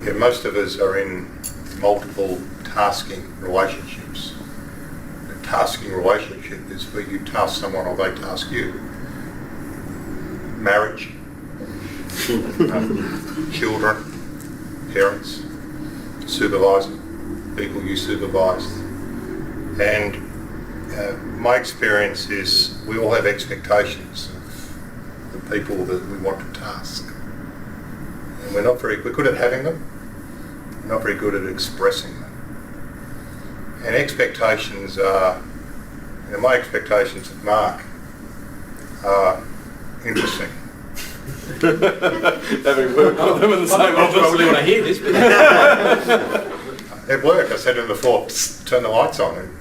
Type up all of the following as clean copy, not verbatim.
Yeah, most of us are in multiple tasking relationships. A tasking relationship is where you task someone or they task you. Marriage, children, parents, supervisor, people you supervise. And my experience is we all have expectations of the people that we want to task. And we're good at having them, we're not very good at expressing them. And expectations are, my expectations of Mark are interesting. Having worked with them in the same office. Probably want to hear this, but At work, I said to him before, turn the lights on.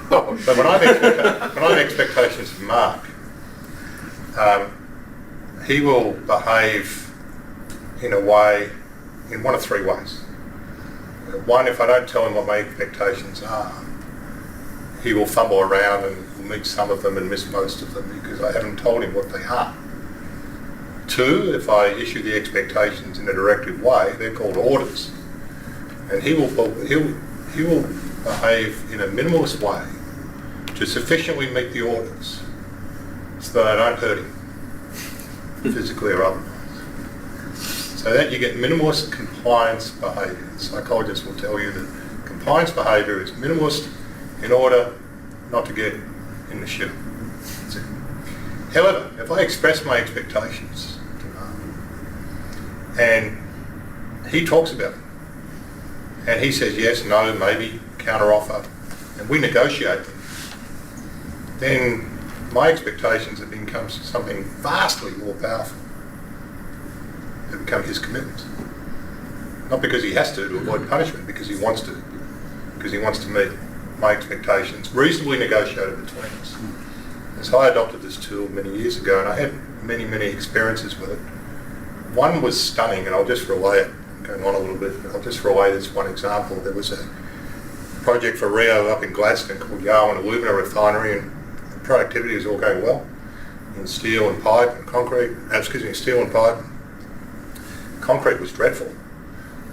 But when I have expectations of Mark, he will behave in a way, in one of three ways. One, if I don't tell him what my expectations are, he will fumble around and will meet some of them and miss most of them because I haven't told him what they are. Two, if I issue the expectations in a directive way, they're called orders. And he will behave in a minimalist way to sufficiently meet the orders so that I don't hurt him, physically or otherwise. So that you get minimalist compliance behaviour. Psychologists will tell you that compliance behaviour is minimalist in order not to get in the shit. That's it. However, if I express my expectations to Mark and he talks about them and he says yes, no, maybe, counter offer, and we negotiate them, then my expectations have become something vastly more powerful. They become his commitments. Not because he has to avoid punishment, because he wants to. Because he wants to meet my expectations, reasonably negotiated between us. And so I adopted this tool many years ago, and I had many, many experiences with it. One was stunning, and I'll just relay it, going on a little bit, but I'll just relay this one example. There was a project for Rio up in Gladstone called Yarwun Alumina Refinery, and productivity was all going well in steel and pipe and concrete, steel and pipe. Concrete was dreadful.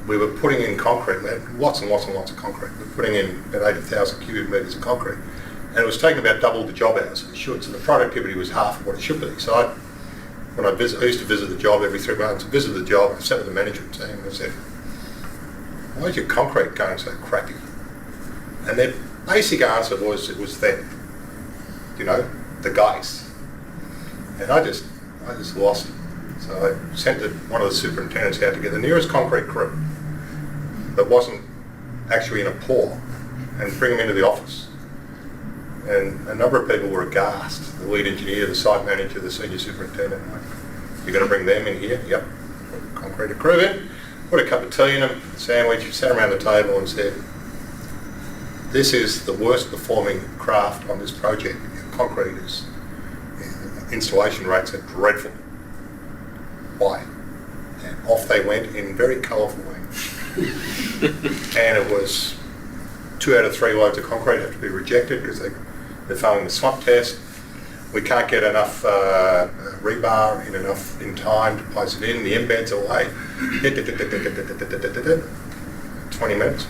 We were putting in concrete, we had lots and lots and lots of concrete. We were putting in about 80,000 cubic metres of concrete. And it was taking about double the job hours it should, so the productivity was half of what it should be. So I used to visit the job every 3 months. I visited the job, I sat with the management team and I said, why is your concrete going so crappy? And their basic answer was, it was them. The guys. And I just lost it. So I sent one of the superintendents out to get the nearest concrete crew that wasn't actually in a pour and bring them into the office. And a number of people were aghast. The lead engineer, the site manager, the senior superintendent. You're going to bring them in here? Yep. Concrete crew in, put a cup of tea in them, a sandwich, sat around the table and said, this is the worst performing craft on this project. Concrete installation rates are dreadful. Why? And off they went in very colourful language. And it was 2 out of 3 loads of concrete have to be rejected because they're failing the swap test. We can't get enough rebar in time to place it in. The embeds are late. 20 minutes.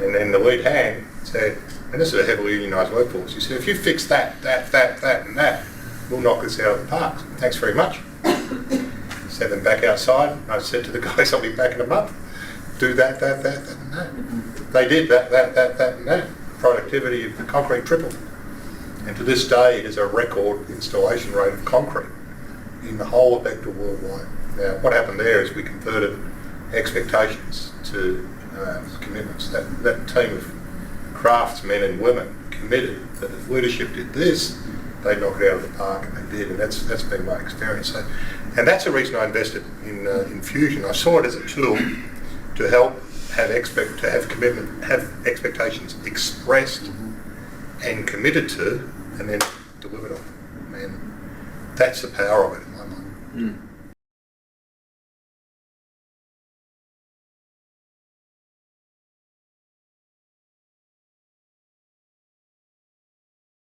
And then the lead hand said, and this is a heavily unionised workforce, he said, if you fix that, and that, we'll knock this out of the park. Thanks very much. Sent them back outside. I said to the guys, I'll be back in a month. Do that, and that. They did that, and that. Productivity of the concrete tripled. And to this day, it is a record installation rate of concrete in the whole of Bechtel worldwide. Now, what happened there is we converted expectations to commitments. That team of craftsmen and women committed that if leadership did this, they'd knock it out of the park, and they did, and that's been my experience. So, and that's the reason I invested in Fusion. I saw it as a tool to help have expectations expressed and committed to, and then delivered on. And that's the power of it in my mind.